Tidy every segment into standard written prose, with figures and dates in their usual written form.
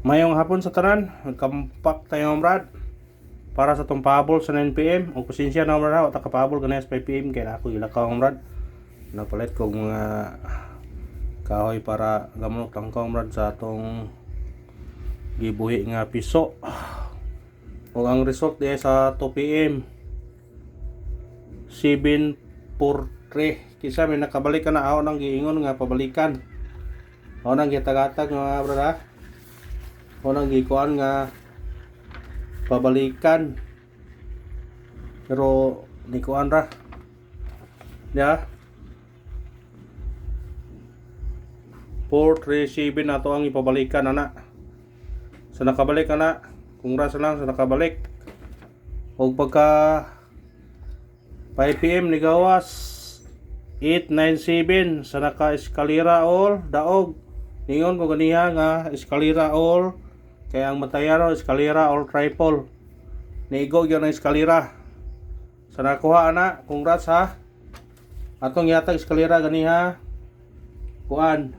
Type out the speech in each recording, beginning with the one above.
Mayong hapon sa tanan, nagkampak tayo Brad para sa tong pahabol sa 9 PM. O pasensya na Brad, wata kapahabol ganaya sa 5 PM kaya na ako ilakaw Brad. Napalit ko mga kahoy para gamunok tangkong Brad sa atong gibuhi nga piso. O ang result diya sa 2 PM 7-4-3. Kisa may nakabalik ka na ako nang giingon nga pabalikan. Ako nang gitagatag nga Brad ha. Unang gikuan nga pabalikan pero di kuan ra ya 4-3-7 ato ang ipabalikan ana sa nakabalik ana congrats lang sa nakabalik og pagka 5 PM ni gawas 8-9-7 sa naka eskalera all daog ningon ko ganiha nga eskalera all kaya ang matayaro eskalera or triple. Nigo yun ang eskalera. Sa nakuha ana, congrats ha. Atong yatag eskalera ganiha. Kuan.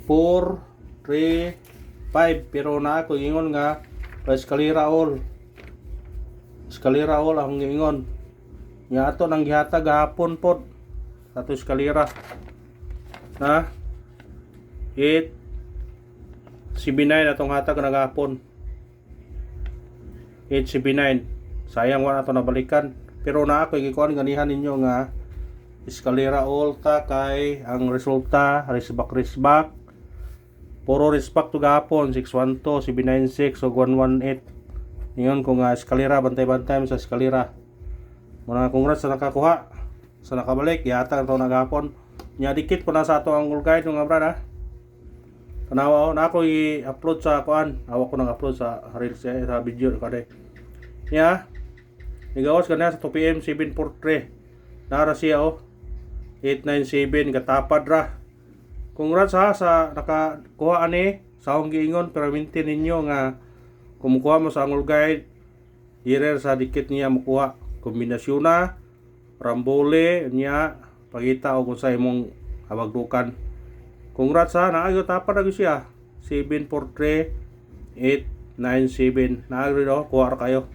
4, 3, 5. Pero na ako ingon nga eskalera all. Eskalera all ang ingon. Nya ato nang gihatag gahapon pod. Ato eskalera. Na 8 CB9 atong hatag nagapon 8CB9 sayang wala ato nabalikan pero na ako gikuan ganihan ninyo nga eskalera all ta kay ang resulta risback puro risback to gapon 612 CB96 ug 118 ningon ko nga eskalera bantay-bantay sa eskalera muna congrats sa nakakuha sa nakabalik yata ato nagapon nya dikit po na sa ato ang guide nga brad ha. Tanawa na ako i-upload sa kuan. Awak ko nang upload sa reels sa video kada. Ya. Nigawas kana sa 2 PM 743. Nara siya 897 katapad ra. Congrats ha sa nakakuha ani sa akong giingon pero maintain ninyo nga kumukuha mo sa angol guide. Irer sa dikit niya makuha kombinasyon na rambole niya pagita og sa imong habagdukan. Congrats ha, naagyo tapad na siya 743-897 naagyo do, kuha kayo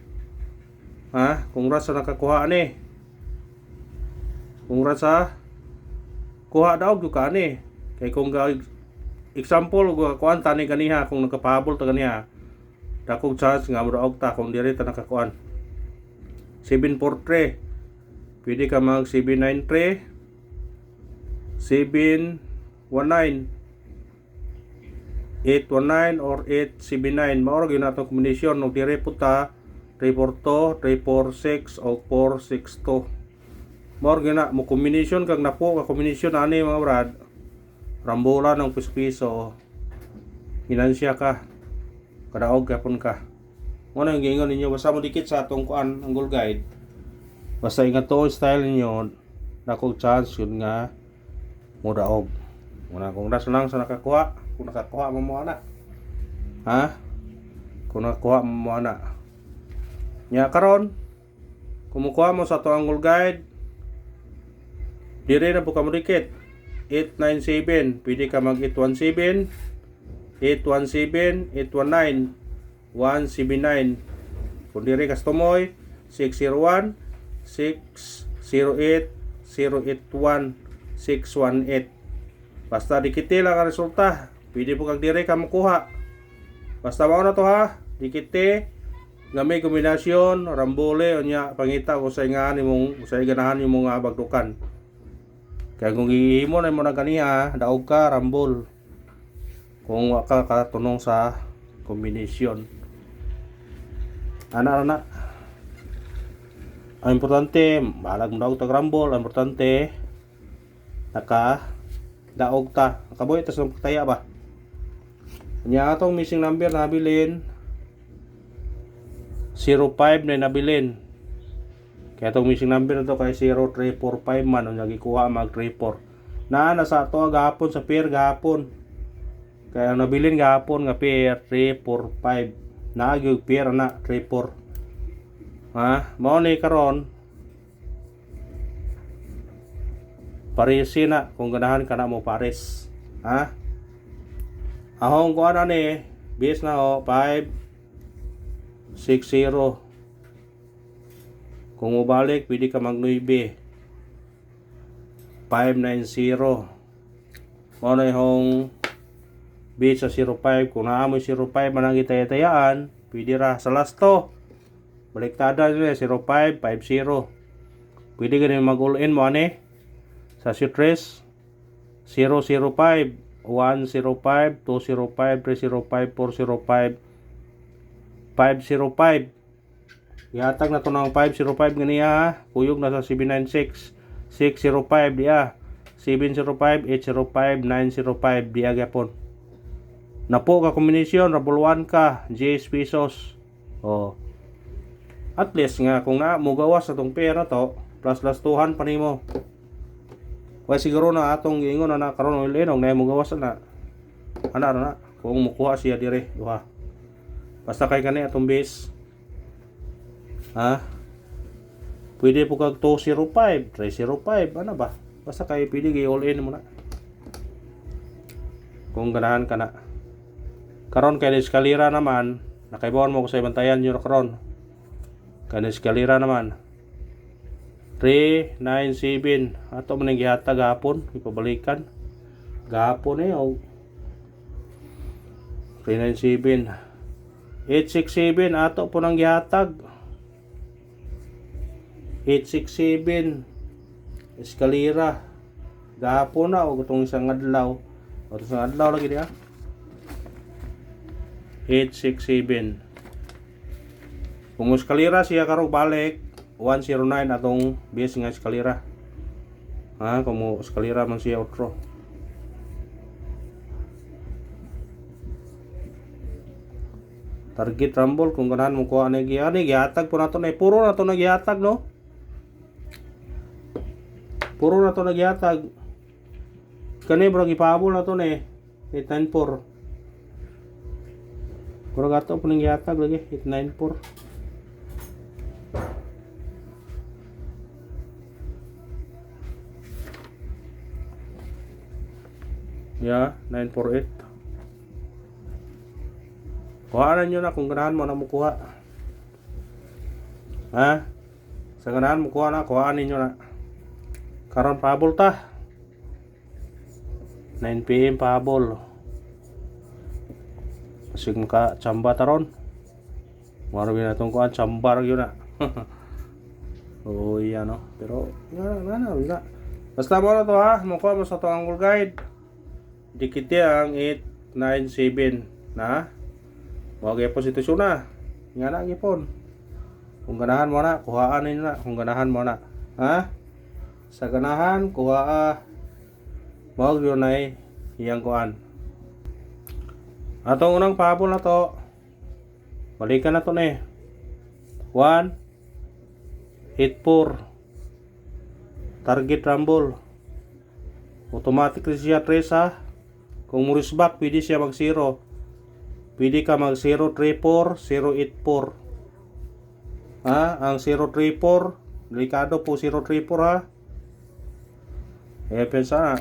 ha, congrats sa nakakuha ni congrats ha kuha daw yung ka ni kay kung example kuhaan tani kaniha kung nakapahabol ta kaniha dakog chance nga muraog ta kung diri ta nakakuan 743 pwede ka mag 793 719 819 or 879 maoro gyud natong kombinasyon og dire puta 342 346 o 462 maoro gyud na mo kombinasyon kag napo ka kombinasyon ani mga brad rambola ng piso finansya ka kadaog kapon ka mo nang giingon ninyo basta mo dikit sa atong kuan ang goal guide basta ingat to style ninyo nakog chance yun nga mo daog muna congrats lang sa nakakuha kung nakakuha mo ana ha kung nakakuha mo ana nya karon kumukuha mo sa tuang goal guide dire na po ka mo dikit 897 pwede ka mag 817 819 179 kung dire customoy 601 608 081 618 basta dikiti lang ang resulta pwede po kag dire ka makuha basta mao na to ha dikiti nga may kombinasyon rambole unya pangita ko sa nga nimong usay ganahan imong bagdukan kaya kung ihimo na mo na ganiha daog ka rambol kung wa ka katunong sa kombinasyon ana ang importante balag mo daog tag rambol ang importante naka daog ta kaboy tas ng pagtaya ba nya atong missing number na nabilin 05 na nabilin kaya atong missing number na to kay 0345 man unya gikuha mag 34 na sa ato gahapon sa pair gahapon kaya ang nabilin gahapon nga pair 345 na gyud pair na 34 ha mao ni karon paresin na kung ganahan ka na mo pares ha Ahong kuan ani, base na ho 560. Kung mubalik, pwede ka mag 9. 590. Mo na yung base sa 05. Kung naamoy 05 manang itayatayaan, pwede ra sa last to. Baliktada nyo 05, 50. Pwede ganun mag all in mo ani. Sa Citres 005, 105, 205, 305, 405, 505. Ihatag na to ng 505 ganiya ha. Kuyog na sa 796, 605 diya. 705, 805, 905 diya gyapon. Napo ka kombinasyon, rabuluan ka, GS pesos. Oh. At least nga kung na mo gawas sa tong pera to, plus tuhan pa nimo. Kaya siguro na atong giingon na karon ilinong na mo gawas na. Ana na kung mukuha siya dire duha. Basta kay kani atong base. Ha? Pwede po kag 205, 305, ano ba? Basta kay pwede gi all in mo na. Kung ganahan ka na. Karon kay eskalera naman, nakaibawan mo ko sa bantayan nyo karon. Kay eskalera naman 397 ato man gihatag gahapon, ipabalikan gahapon oh. 397 867 ato po nang gihatag 867 eskalera gahapon na o itong isang adlaw o isang adlaw lagi diya 867 kung eskalera siya karong balik 109 atong base nga eskalera. Ha, kung mo eskalera man siya outro. Target rumble kung ganahan mo ko ani gihatag po nato na puro na to nagihatag no. Puro na to nagihatag. Kani bro gipahabol na to ni 894. Puro gato po nang gihatag lagi 894. Yeah, 948. Kuhaan nyo na kung ganahan mo na mukuha. Ha? Sa ganahan mo kuha na, kuhaan ninyo na. Karon pahabol ta. 9 PM pahabol. Kasi maka tsamba taron. Marami na itong kuhaan, tsambar yun na. Oo, yan no. Pero, wala. Basta mo na to ha, mukuha mo sa to angle guide. Dikit ang 897 na. Wag po sitwasyon na. Nga na gipon. Kung ganahan mo na, kuhaan ninyo na. Kung ganahan mo na. Ha? Sa ganahan, kuha wag yun ay iyang kuhaan. Atong unang pahabol na to. Balikan na to na 184 target rumble. Automatic siya 3 ha. Kung muris back, pwede siya mag 0. Pwede ka mag 034, 084. Ha? Ang 034, delikado po 034 ha. Pensa na.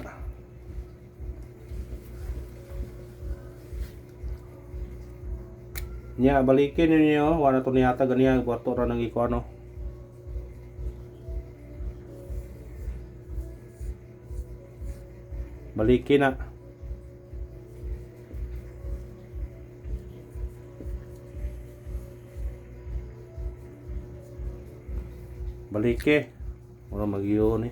Nya, balikin ninyo. Wala to niyata ganiya. Buwato ra nang iko ano. Balikin na. Balike. Wala mag-iyo ni.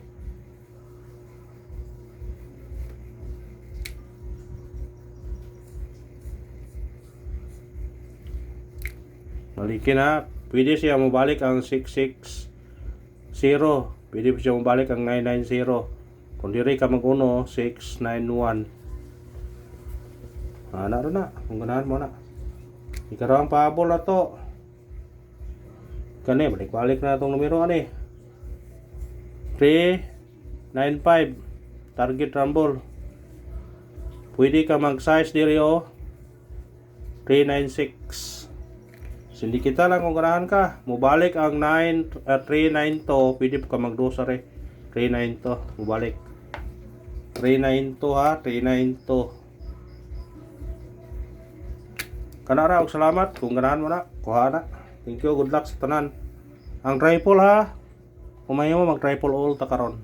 Balikin na. Pwede siya mabalik ang 660. Pwede siya mabalik ang 990. Kung diri ka mag-uno, 691. Na ron na. Kung ganahan mo na. Ikaw ang pahabol na to. Kani, balik-balik na itong numero ani. 395 target rumble. Pwede ka mag-size diri o 396. Sindi kita lang kung ganahan ka. Mubalik ang 392. Pwede ka mag-dosa rin. 392. Mubalik. 392 ha. 392. Kana ra og salamat kung ganahan mo na, kuha na. Thank you, good luck sa tanan. Ang triple ha. Kumayo mo mag triple all ta karon.